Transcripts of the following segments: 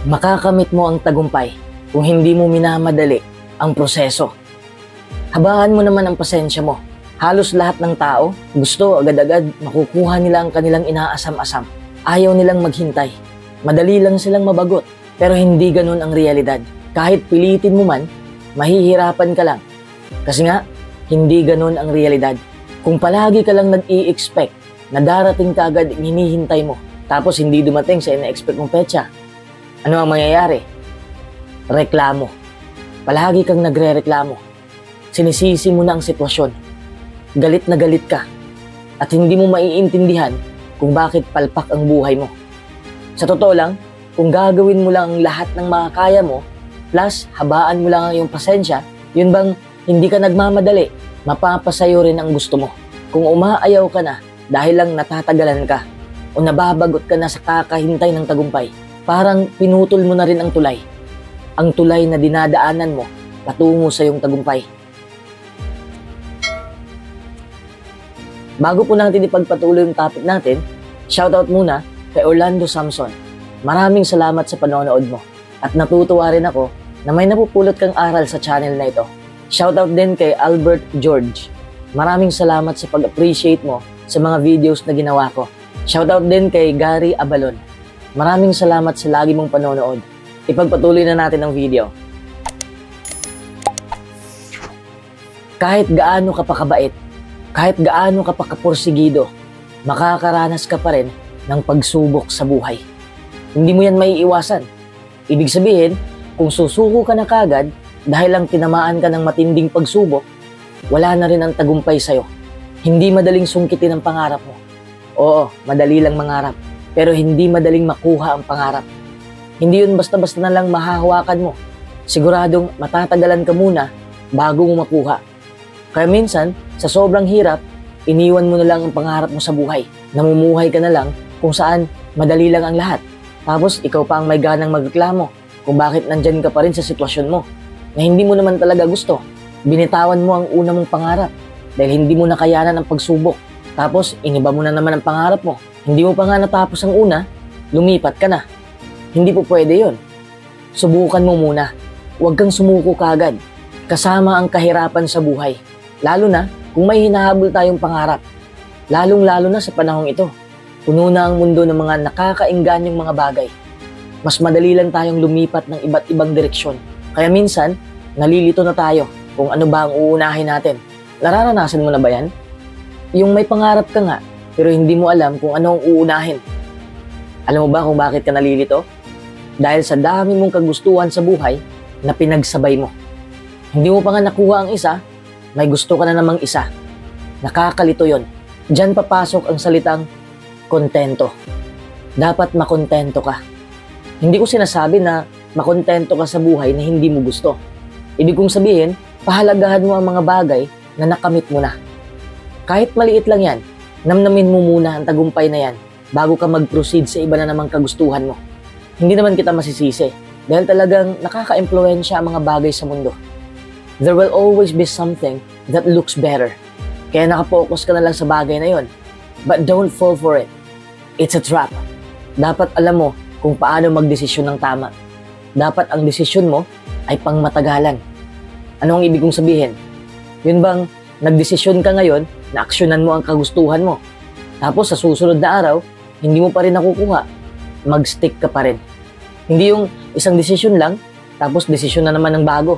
Makakamit mo ang tagumpay kung hindi mo minamadali ang proseso. Habaan mo naman ang pasensya mo. Halos lahat ng tao gusto agad-agad makukuha nila ang kanilang inaasam-asam. Ayaw nilang maghintay. Madali lang silang mabagot. Pero hindi ganun ang realidad. Kahit pilitin mo man, mahihirapan ka lang. Kasi nga, hindi ganun ang realidad. Kung palagi ka lang nag-i-expect na darating ka agad ang hinihintay mo, tapos hindi dumating sa ina-expect mong petsa, ano ang mangyayari? Reklamo. Palagi kang nagre-reklamo. Sinisisi mo na ang sitwasyon. Galit na galit ka. At hindi mo maiintindihan kung bakit palpak ang buhay mo. Sa totoo lang, kung gagawin mo lang ang lahat ng makakaya mo, plus habaan mo lang ang iyong pasensya, yun bang hindi ka nagmamadali, mapapasayo rin ang gusto mo. Kung umaayaw ka na dahil lang natatagalan ka o nababagot ka na sa kakahintay ng tagumpay, parang pinutol mo na rin ang tulay. Ang tulay na dinadaanan mo patungo sa iyong tagumpay. Bago po natin ipagpatuloy yung topic natin, shoutout muna kay Orlando Samson. Maraming salamat sa panonood mo at natutuwa rin ako na may napupulot kang aral sa channel na ito. Shoutout din kay Albert George. Maraming salamat sa pag-appreciate mo sa mga videos na ginawa ko. Shoutout din kay Gary Abalon. Maraming salamat sa lagi mong panonood. Ipagpatuloy na natin ang video. Kahit gaano ka pa kabait, kahit gaano ka pa kapursigido, makakaranas ka pa rin ng pagsubok sa buhay. Hindi mo yan maiiwasan. Ibig sabihin, kung susuko ka na kagad dahil lang tinamaan ka ng matinding pagsubok, wala na rin ang tagumpay sa'yo. Hindi madaling sungkitin ang pangarap mo. Oo, madali lang mangarap, pero hindi madaling makuha ang pangarap. Hindi yun basta-basta na lang mahahawakan mo. Siguradong matatagalan ka muna bago mo makuha. Kaya minsan, sa sobrang hirap, iniwan mo na lang ang pangarap mo sa buhay. Namumuhay ka na lang kung saan madali lang ang lahat. Tapos ikaw pa ang may ganang magreklamo kung bakit nandyan ka pa rin sa sitwasyon mo na hindi mo naman talaga gusto. Binitawan mo ang una mong pangarap dahil hindi mo nakayanan ang pagsubok. Tapos iniba mo na naman ang pangarap mo. Hindi mo pa nga natapos ang una, lumipat ka na. Hindi po pwede yun. Subukan mo muna. Huwag kang sumuko kaagad. Kasama ang kahirapan sa buhay. Lalo na kung may hinahabol tayong pangarap. Lalong-lalo na sa panahong ito. Puno na ang mundo ng mga nakakaingganyang mga bagay. Mas madali lang tayong lumipat ng iba't ibang direksyon. Kaya minsan, nalilito na tayo kung ano ba ang uunahin natin. Nararanasan mo na ba yan? Yung may pangarap ka nga, pero hindi mo alam kung ano ang uunahin. Alam mo ba kung bakit ka nalilito? Dahil sa dami mong kagustuhan sa buhay na pinagsabay mo. Hindi mo pa nga nakuha ang isa, may gusto ka na namang isa. Nakakalito yon. Diyan papasok ang salitang kontento. Dapat makontento ka. Hindi ko sinasabi na makontento ka sa buhay na hindi mo gusto. Ibig kong sabihin, pahalagahan mo ang mga bagay na nakamit mo na. Kahit maliit lang yan, namnamin mo muna ang tagumpay na yan bago ka mag-proceed sa iba na namang kagustuhan mo. Hindi naman kita masisisi dahil talagang nakaka-impluwensya ang mga bagay sa mundo. There will always be something that looks better. Kaya nakapokus ka na lang sa bagay na yon. But don't fall for it. It's a trap. Dapat alam mo kung paano magdesisyon ng tama. Dapat ang desisyon mo ay pangmatagalan. Ano ang ibig kong sabihin? Yun bang nagdesisyon ka ngayon na aksyonan mo ang kagustuhan mo. Tapos sa susunod na araw, hindi mo pa rin nakukuha. Mag-stick ka pa rin. Hindi yung isang desisyon lang, tapos desisyon na naman ng bago.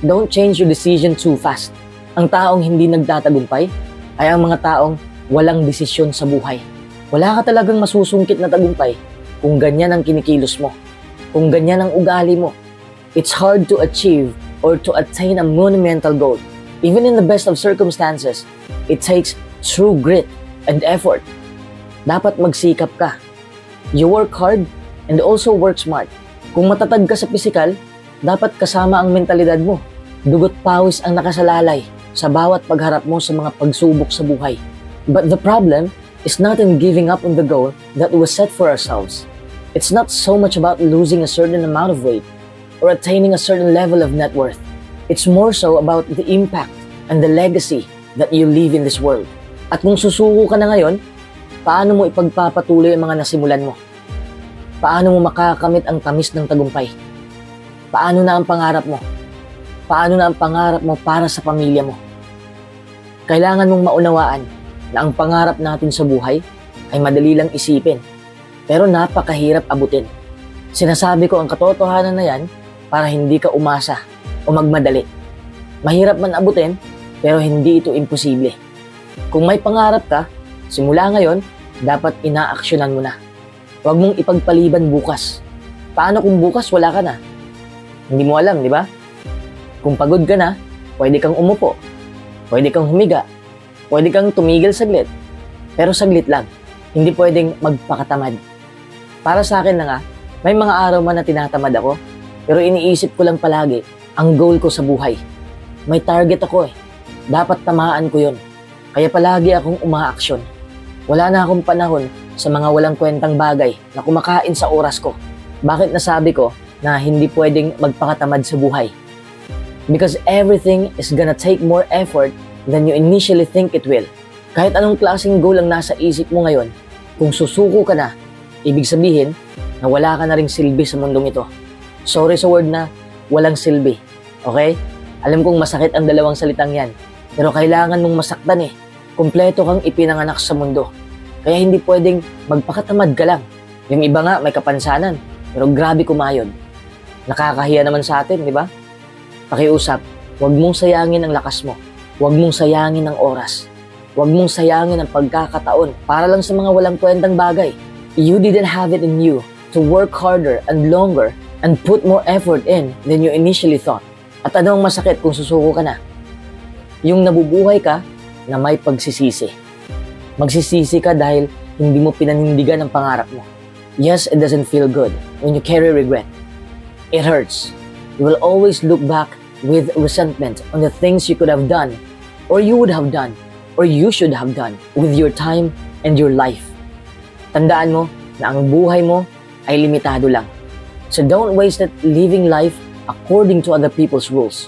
Don't change your decision too fast. Ang taong hindi nagtatagumpay ay ang mga taong walang desisyon sa buhay. Wala ka talagang masusungkit na tagumpay kung ganyan ang kinikilos mo, kung ganyan ang ugali mo. It's hard to achieve or to attain a monumental goal. Even in the best of circumstances, it takes true grit and effort. Dapat magsikap ka. You work hard and also work smart. Kung matatag ka sa pisikal, dapat kasama ang mentalidad mo. Dugot pawis ang nakasalalay sa bawat pagharap mo sa mga pagsubok sa buhay. But the problem is not in giving up on the goal that was set for ourselves. It's not so much about losing a certain amount of weight or attaining a certain level of net worth. It's more so about the impact and the legacy that you leave in this world. At kung susuko ka na ngayon, paano mo ipagpapatuloy ang mga nasimulan mo? Paano mo makakamit ang tamis ng tagumpay? Paano na ang pangarap mo? Paano na ang pangarap mo para sa pamilya mo? Kailangan mong maunawaan na ang pangarap natin sa buhay ay madali lang isipin, pero napakahirap abutin. Sinasabi ko ang katotohanan na yan para hindi ka umasa o magmadali. Mahirap man abutin, pero hindi ito imposible. Kung may pangarap ka, simula ngayon, dapat inaaksyonan mo na. Huwag mong ipagpaliban bukas. Paano kung bukas wala ka na? Hindi mo alam, di ba? Kung pagod ka na, pwede kang umupo. Pwede kang humiga. Pwede kang tumigil saglit. Pero saglit lang. Hindi pwedeng magpakatamad. Para sa akin na nga, may mga araw man na tinatamad ako, pero iniisip ko lang palagi ang goal ko sa buhay. May target ako eh. Dapat tamaan ko yun. Kaya palagi akong umaaksyon. Wala na akong panahon sa mga walang kwentang bagay na kumakain sa oras ko. Bakit nasabi ko na hindi pwedeng magpakatamad sa buhay? Because everything is gonna take more effort than you initially think it will. Kahit anong klaseng goal ang nasa isip mo ngayon, kung susuko ka na, ibig sabihin na wala ka na ring silbi sa mundong ito. Sorry sa word na walang silbi. Okay? Alam kong masakit ang dalawang salitang yan, pero kailangan mong masaktan eh. Kumpleto kang ipinanganak sa mundo. Kaya hindi pwedeng magpakatamad ka lang. Yung iba nga may kapansanan, pero grabe kumayod. Nakakahiya naman sa atin, di ba? Pakiusap, huwag mong sayangin ang lakas mo. Huwag mong sayangin ang oras. Huwag mong sayangin ang pagkakataon para lang sa mga walang kwentang bagay. You didn't have it in you to work harder and longer and put more effort in than you initially thought. At ano ang masakit kung susuko ka na? Yung nabubuhay ka na may pagsisisi. Magsisisi ka dahil hindi mo pinanindigan ang pangarap mo. Yes, it doesn't feel good when you carry regret. It hurts. You will always look back with resentment on the things you could have done, or you would have done, or you should have done with your time and your life. Tandaan mo na ang buhay mo ay limitado lang. So don't waste it living life according to other people's rules.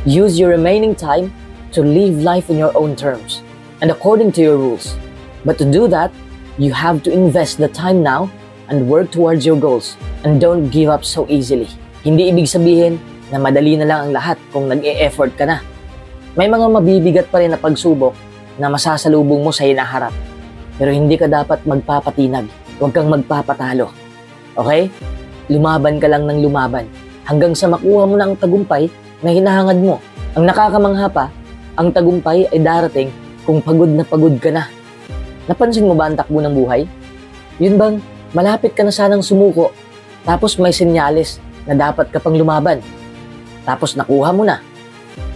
Use your remaining time to live life on your own terms and according to your rules. But to do that, you have to invest the time now and work towards your goals and don't give up so easily. Hindi ibig sabihin na madali na lang ang lahat kung nag-e-effort ka na. May mga mabibigat pa rin na pagsubok na masasalubong mo sa hinaharap. Pero hindi ka dapat magpapatinag. Huwag kang magpapatalo. Okay? Lumaban ka lang ng lumaban hanggang sa makuha mo na ang tagumpay na hinahangad mo. Ang nakakamangha pa, ang tagumpay ay darating kung pagod ka na. Napansin mo ba ang takbo ng buhay? Yun bang malapit ka na sanang sumuko, tapos may senyales na dapat ka pang lumaban. Tapos nakuha mo na.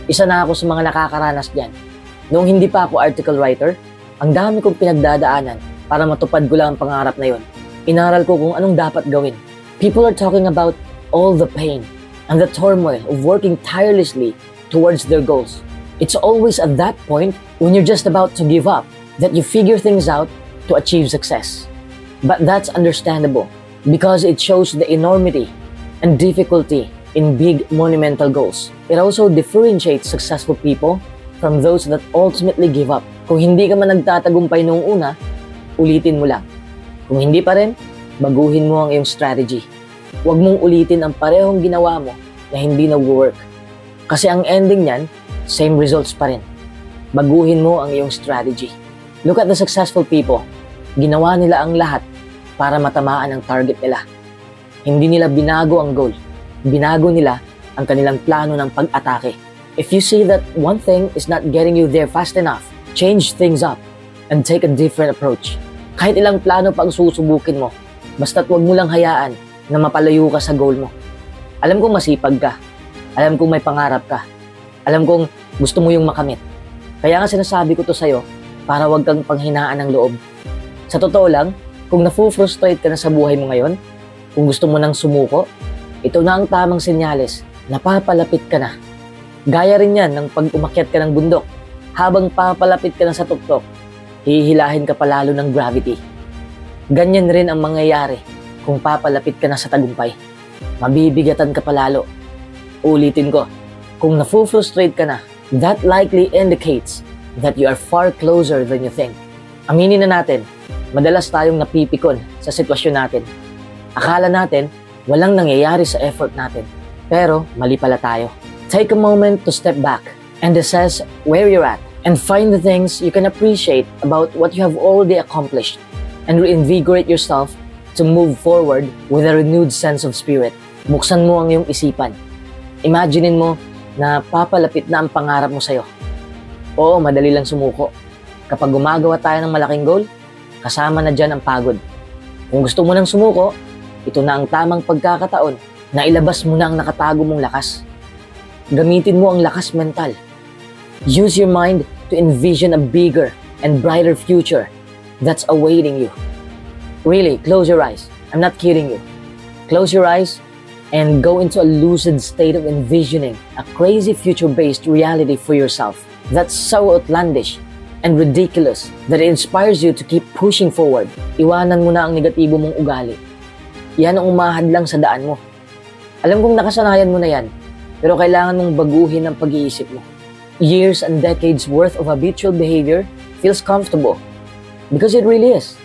Isa na ako sa mga nakakaranas diyan. Noong hindi pa ako article writer, ang dami kong pinagdadaanan para matupad ko lang ang pangarap na yon. Inaral ko kung anong dapat gawin. People are talking about all the pain and the turmoil of working tirelessly towards their goals. It's always at that point when you're just about to give up that you figure things out to achieve success. But that's understandable because it shows the enormity and difficulty in big monumental goals. It also differentiates successful people from those that ultimately give up. Kung hindi ka man nagtatagumpay noong una, ulitin mo lang. Kung hindi pa rin, baguhin mo ang iyong strategy. Huwag mong ulitin ang parehong ginawa mo na hindi nag-work. Kasi ang ending niyan, same results pa rin. Baguhin mo ang iyong strategy. Look at the successful people. Ginawa nila ang lahat para matamaan ang target nila. Hindi nila binago ang goal. Binago nila ang kanilang plano ng pag-atake. If you see that one thing is not getting you there fast enough, change things up and take a different approach. Kahit ilang plano pa ang susubukin mo, basta't huwag mo lang hayaan na mapalayo ka sa goal mo. Alam kong masipag ka. Alam kong may pangarap ka. Alam kong gusto mo yung makamit. Kaya nga sinasabi ko to sa'yo para huwag kang panghinaan ng loob. Sa totoo lang, kung nafu-frustrate ka na sa buhay mo ngayon, kung gusto mo nang sumuko, ito na ang tamang senyales na papalapit ka na. Gaya rin yan ng pag umakyat ka ng bundok. Habang papalapit ka na sa tuktok, hihilahin ka palalo ng gravity. Ganyan rin ang mangyayari kung papalapit ka na sa tagumpay. Mabibigatan ka palalo. Ulitin ko, kung nafu-frustrate ka na, that likely indicates that you are far closer than you think. Aminin na natin, madalas tayong napipikon sa sitwasyon natin. Akala natin walang nangyayari sa effort natin. Pero mali pala tayo. Take a moment to step back and assess where you're at and find the things you can appreciate about what you have already accomplished and reinvigorate yourself to move forward with a renewed sense of spirit. Buksan mo ang iyong isipan. Imaginein mo na papalapit na ang pangarap mo sa'yo. Oo, madali lang sumuko. Kapag gumagawa tayo ng malaking goal, kasama na dyan ang pagod. Kung gusto mo nang sumuko, ito na ang tamang pagkakataon na ilabas mo na ang nakatago mong lakas. Gamitin mo ang lakas mental. Use your mind to envision a bigger and brighter future that's awaiting you. Really, close your eyes. I'm not kidding you. Close your eyes and go into a lucid state of envisioning a crazy future-based reality for yourself that's so outlandish and ridiculous that it inspires you to keep pushing forward. Iwanan mo na ang negatibo mong ugali. Yan ang umahadlang sa daan mo. Alam kong nakasanayan mo na yan, pero kailangan mong baguhin ang pag-iisip mo. Years and decades worth of habitual behavior feels comfortable because it really is.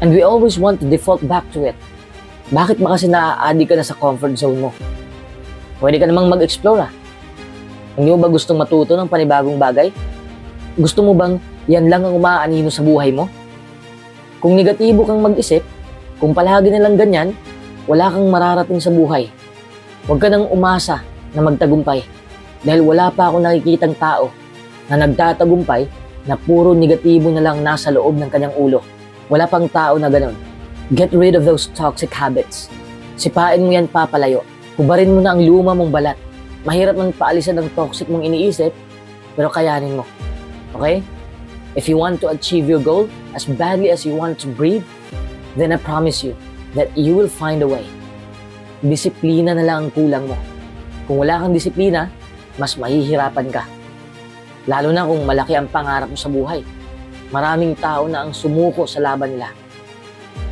And we always want to default back to it. Bakit ba kasi naa-addict ka na sa comfort zone mo? Pwede ka namang mag-explore. Hindi mo ba gustong matuto ng panibagong bagay? Gusto mo bang yan lang ang umaanino sa buhay mo? Kung negatibo kang mag-isip, kung palagi na lang ganyan, wala kang mararating sa buhay. Huwag ka nang umasa na magtagumpay dahil wala pa akong nakikitang tao na nagtatagumpay na puro negatibo na lang nasa loob ng kanyang ulo. Wala pang tao na ganun. Get rid of those toxic habits. Sipain mo yan papalayo. Hubarin mo na ang luma mong balat. Mahirap man paalisan ang toxic mong iniisip, pero kayanin mo. Okay? If you want to achieve your goal as badly as you want to breathe, then I promise you that you will find a way. Disiplina na lang ang kulang mo. Kung wala kang disiplina, mas mahihirapan ka. Lalo na kung malaki ang pangarap mo sa buhay. Maraming tao na ang sumuko sa laban nila.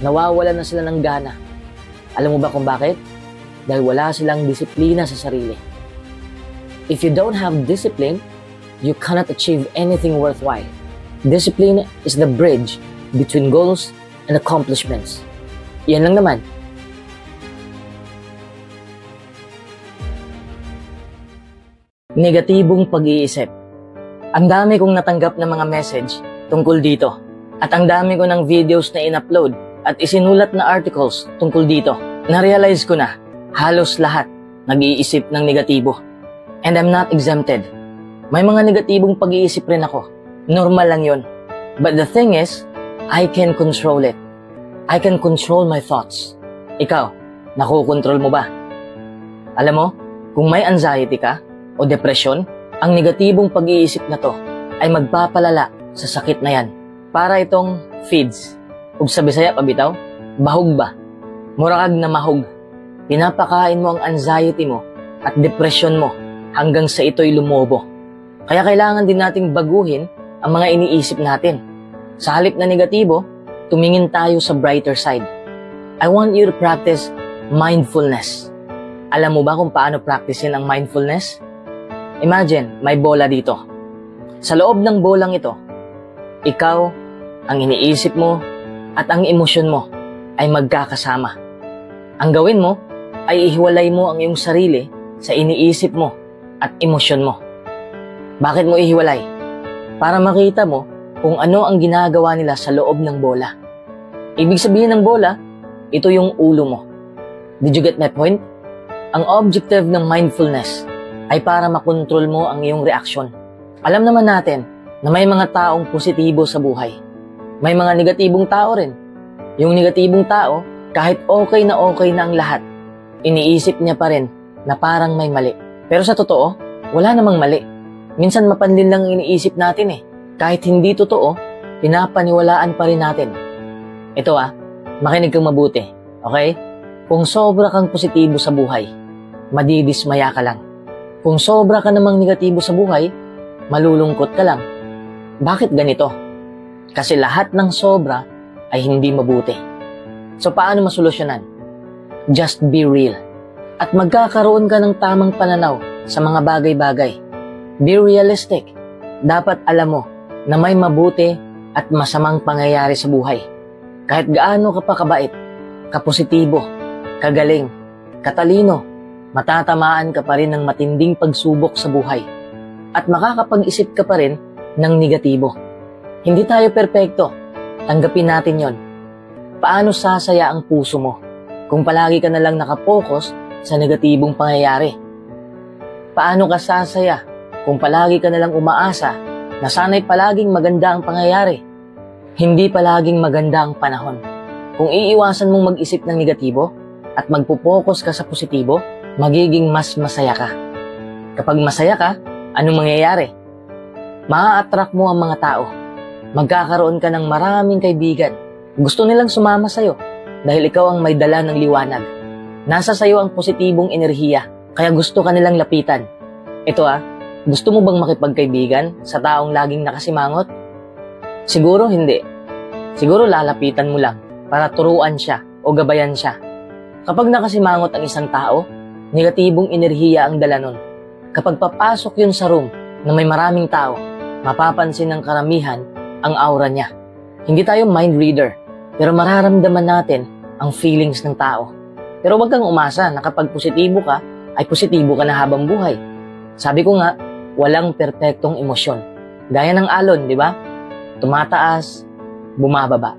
Nawawalan na sila ng gana. Alam mo ba kung bakit? Dahil wala silang disiplina sa sarili. If you don't have discipline, you cannot achieve anything worthwhile. Discipline is the bridge between goals and accomplishments. Yan lang naman. Negatibong pag-iisip. Ang dami kong natanggap ng mga message tungkol dito. At ang dami ko ng videos na in-upload at isinulat na articles tungkol dito. Na-realize ko na halos lahat nag-iisip ng negatibo. And I'm not exempted. May mga negatibong pag-iisip rin ako. Normal lang yun. But the thing is, I can control it. I can control my thoughts. Ikaw, nakokontrol mo ba? Alam mo, kung may anxiety ka o depression, ang negatibong pag-iisip na to ay magpapalala sa sakit na yan. Para itong feeds. Ug sa Bisaya pabitaw, bahog ba? Murakag na mahog. Pinapakain mo ang anxiety mo at depression mo hanggang sa ito'y lumobo. Kaya kailangan din nating baguhin ang mga iniisip natin. Sa halip na negatibo, tumingin tayo sa brighter side. I want you to practice mindfulness. Alam mo ba kung paano practicein ang mindfulness? Imagine, may bola dito. Sa loob ng bolang ito, ikaw, ang iniisip mo, at ang emosyon mo ay magkakasama. Ang gawin mo ay ihiwalay mo ang iyong sarili sa iniisip mo at emosyon mo. Bakit mo ihiwalay? Para makita mo kung ano ang ginagawa nila sa loob ng bola. Ibig sabihin ng bola, ito yung ulo mo. Did you get my point? Ang objective ng mindfulness ay para makontrol mo ang iyong reaksyon. Alam naman natin na may mga taong positibo sa buhay. May mga negatibong tao rin. Yung negatibong tao, kahit okay na ang lahat, iniisip niya pa rin na parang may mali. Pero sa totoo, wala namang mali. Minsan mapanlin lang iniisip natin eh. Kahit hindi totoo, pinapaniwalaan pa rin natin. Ito makinig kang mabuti, okay? Kung sobra kang positibo sa buhay, madidismaya ka lang. Kung sobra ka namang negatibo sa buhay, malulungkot ka lang. Bakit ganito? Kasi lahat ng sobra ay hindi mabuti. So paano masolusyonan? Just be real. At magkakaroon ka ng tamang pananaw sa mga bagay-bagay. Be realistic. Dapat alam mo na may mabuti at masamang pangyayari sa buhay. Kahit gaano ka pa kabait, kapositibo, kagaling, katalino, matatamaan ka pa rin ng matinding pagsubok sa buhay at makakapag-isip ka pa rin ng negatibo. Hindi tayo perpekto. Tanggapin natin yon. Paano sasaya ang puso mo kung palagi ka na lang nakapokus sa negatibong pangyayari? Paano ka sasaya kung palagi ka na lang umaasa na sana'y palaging maganda ang pangyayari? Hindi palaging maganda ang panahon. Kung iiwasan mong mag-isip ng negatibo at magpupokus ka sa positibo, magiging mas masaya ka. Kapag masaya ka, anong mangyayari? Maa-attract mo ang mga tao. Magkakaroon ka ng maraming kaibigan. Gusto nilang sumama sa'yo dahil ikaw ang may dala ng liwanag. Nasa sa'yo ang positibong enerhiya, kaya gusto ka nilang lapitan. Ito gusto mo bang makipagkaibigan sa taong laging nakasimangot? Siguro hindi. Siguro lalapitan mo lang para turuan siya o gabayan siya. Kapag nakasimangot ang isang tao, negatibong enerhiya ang dala nun. Kapag papasok yun sa room na may maraming tao, mapapansin ng karamihan ang aura niya. Hindi tayo mind reader, pero mararamdaman natin ang feelings ng tao. Pero wag kang umasa na kapag positibo ka, ay positibo ka na habang buhay. Sabi ko nga, walang perpektong emosyon. Gaya ng alon, di ba? Tumataas, bumababa.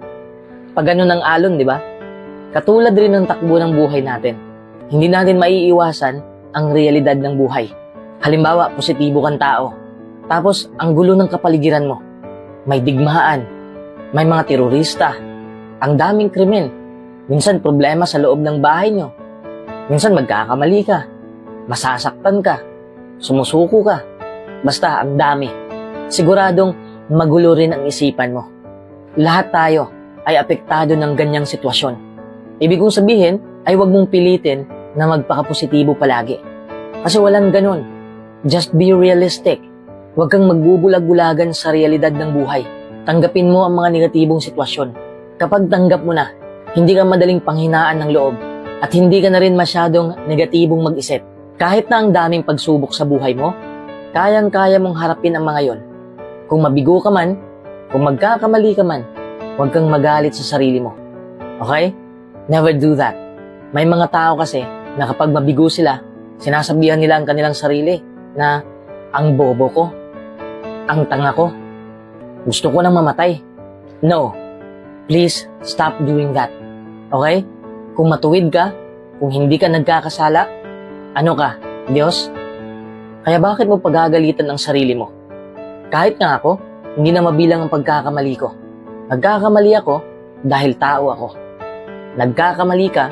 Pag ganun ang alon, di ba? Katulad rin ng takbo ng buhay natin. Hindi natin maiiwasan ang realidad ng buhay. Halimbawa, positibo kang tao. Tapos, ang gulo ng kapaligiran mo. May digmaan, may mga terorista, ang daming krimen. Minsan problema sa loob ng bahay nyo. Minsan magkakamali ka, masasaktan ka, sumusuko ka. Basta ang dami. Siguradong magulo rin ang isipan mo. Lahat tayo ay apektado ng ganyang sitwasyon. Ibig kong sabihin ay huwag mong pilitin na magpakapositibo palagi. Kasi walang ganun. Just be realistic. Huwag kang magbubulag-bulagan sa realidad ng buhay. Tanggapin mo ang mga negatibong sitwasyon. Kapag tanggap mo na, hindi ka madaling panghinaan ng loob at hindi ka na rin masyadong negatibong mag-isip. Kahit na ang daming pagsubok sa buhay mo, kayang-kaya mong harapin ang mga yon. Kung mabigo ka man, kung magkakamali ka man, huwag kang magalit sa sarili mo. Okay? Never do that. May mga tao kasi na kapag mabigo sila, sinasabihan nila ang kanilang sarili na ang bobo ko, ang tanga ko, gusto ko nang mamatay. No, please stop doing that. Okay? Kung matuwid ka, kung hindi ka nagkakasala, ano ka, Diyos? Kaya bakit mo pagagalitan ang sarili mo? Kahit nga ako, hindi na mabilang ang pagkakamali ko. Nagkakamali ako dahil tao ako. Nagkakamali ka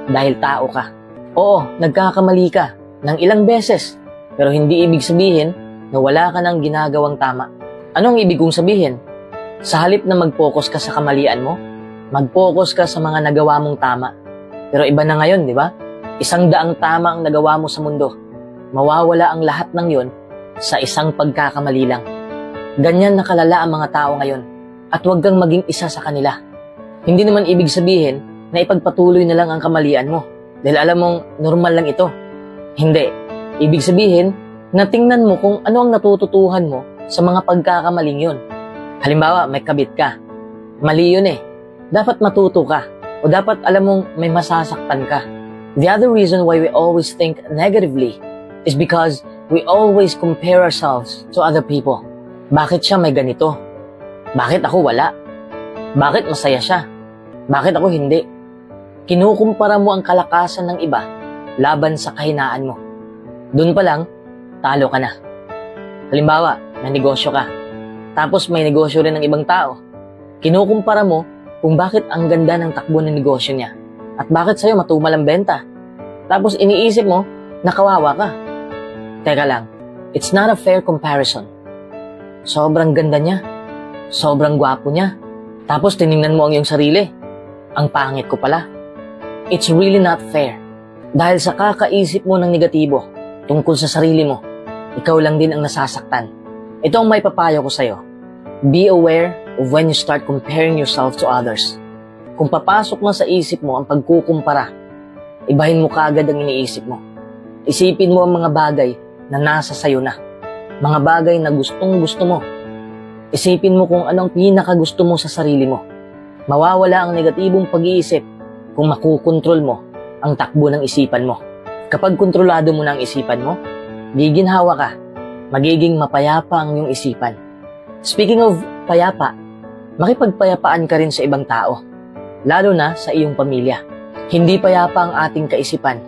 dahil tao ka. Oo, nagkakamali ka ng ilang beses, pero hindi ibig sabihin na wala ka nang ginagawang tama. Anong ibig kong sabihin? Sa halip na mag-focus ka sa kamalian mo, mag-focus ka sa mga nagawa mong tama. Pero iba na ngayon, di ba? 100 tama ang nagawa mo sa mundo. Mawawala ang lahat ng yon sa isang pagkakamali lang. Ganyan nakalala ang mga tao ngayon at huwag kang maging isa sa kanila. Hindi naman ibig sabihin na ipagpatuloy na lang ang kamalian mo dahil alam mong normal lang ito. Hindi. Ibig sabihin na tingnan mo kung ano ang natututuhan mo sa mga pagkakamaling yun. Halimbawa, may kabit ka. Mali yun eh. Dapat matuto ka o dapat alam mong may masasaktan ka. The other reason why we always think negatively is because we always compare ourselves to other people. Bakit siya may ganito? Bakit ako wala? Bakit masaya siya? Bakit ako hindi? Kinukumpara mo ang kalakasan ng iba laban sa kahinaan mo. Doon pa lang, talo ka na. Halimbawa, may negosyo ka. Tapos may negosyo rin ng ibang tao. Kinukumpara mo kung bakit ang ganda ng takbo ng negosyo niya at bakit sa'yo matumal ang benta. Tapos iniisip mo na kawawa ka. Teka lang, it's not a fair comparison. Sobrang ganda niya. Sobrang gwapo niya. Tapos tiningnan mo ang iyong sarili. Ang pangit ko pala. It's really not fair. Dahil sa kakaisip mo ng negatibo tungkol sa sarili mo, ikaw lang din ang nasasaktan. Ito ang may papayo ko sa'yo. Be aware of when you start comparing yourself to others. Kung papasok na sa isip mo ang pagkukumpara, ibahin mo kaagad ang iniisip mo. Isipin mo ang mga bagay na nasa sayo na. Mga bagay na gustong gusto mo. Isipin mo kung anong pinakagusto mo sa sarili mo. Mawawala ang negatibong pag-iisip kung makukontrol mo ang takbo ng isipan mo. Kapag kontrolado mo na ang isipan mo, giginhawa ka, magiging mapayapa ang iyong isipan. Speaking of payapa, makipagpayapaan ka rin sa ibang tao, lalo na sa iyong pamilya. Hindi payapa ang ating kaisipan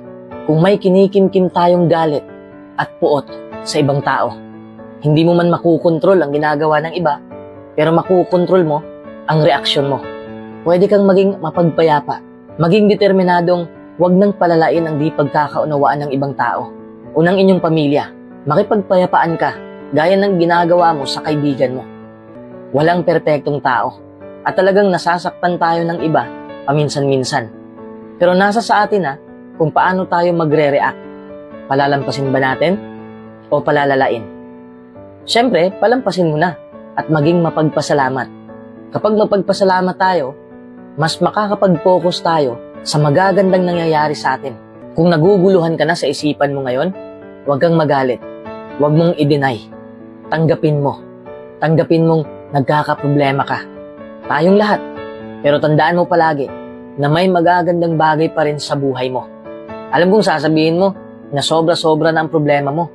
kung may kinikimkim tayong galit at puot sa ibang tao. Hindi mo man makukontrol ang ginagawa ng iba, pero makukontrol mo ang reaksyon mo. Pwede kang maging mapagpayapa, maging determinadong huwag nang palalain ang di pagkakaunawaan ng ibang tao o ng inyong pamilya. Makipagpayapaan ka, gaya ng ginagawa mo sa kaibigan mo. Walang perpektong tao, at talagang nasasaktan tayo ng iba paminsan-minsan. Pero nasa sa atin kung paano tayo magre-react. Palalampasin ba natin o palalalain? Siyempre, palampasin mo na at maging mapagpasalamat. Kapag mapagpasalamat tayo, mas makakapag-focus tayo sa magagandang nangyayari sa atin. Kung naguguluhan ka na sa isipan mo ngayon, huwag kang magalit. Huwag mong i-deny. Tanggapin mo. Tanggapin mong nagkakaproblema ka. Tayong lahat. Pero tandaan mo palagi na may magagandang bagay pa rin sa buhay mo. Alam kong sasabihin mo na sobra-sobra na ang problema mo.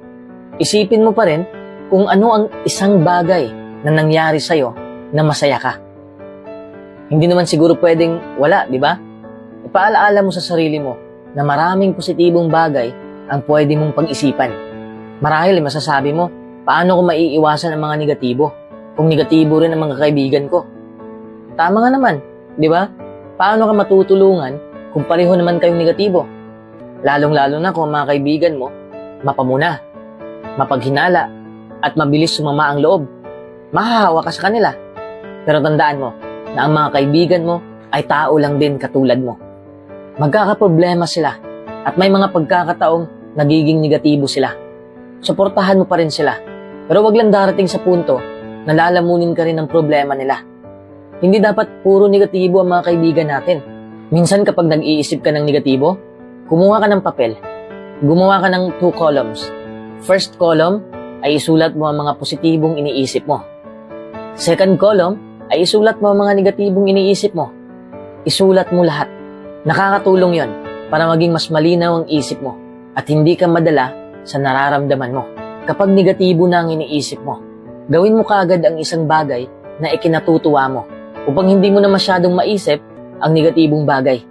Isipin mo pa rin kung ano ang isang bagay na nangyari sa'yo na masaya ka. Hindi naman siguro pwedeng wala, di ba? Ipaalaala mo sa sarili mo na maraming positibong bagay ang pwede mong pag-isipan. Marahil masasabi mo, paano ko maiiwasan ang mga negatibo? Kung negatibo rin ang mga kaibigan ko. Tama nga naman, di ba? Paano ka matutulungan kung pareho naman kayong negatibo? Lalong-lalo na kung ang mga kaibigan mo, mapamuna, mapaghinala, at mabilis sumama ang loob. Mahahawa ka sa kanila. Pero tandaan mo na ang mga kaibigan mo ay tao lang din katulad mo. Magkakaproblema sila at may mga pagkakataong nagiging negatibo sila. Suportahan mo pa rin sila. Pero wag lang darating sa punto na lalamunin ka rin ng problema nila. Hindi dapat puro negatibo ang mga kaibigan natin. Minsan kapag nag-iisip ka ng negatibo, kumuha ka ng papel. Gumawa ka ng 2 columns. First column ay isulat mo ang mga positibong iniisip mo. Second column ay isulat mo ang mga negatibong iniisip mo. Isulat mo lahat. Nakakatulong yon para maging mas malinaw ang isip mo at hindi ka madala sa nararamdaman mo. Kapag negatibo na ang iniisip mo, gawin mo kaagad ang isang bagay na ikinatutuwa mo upang hindi mo na masyadong maisip ang negatibong bagay.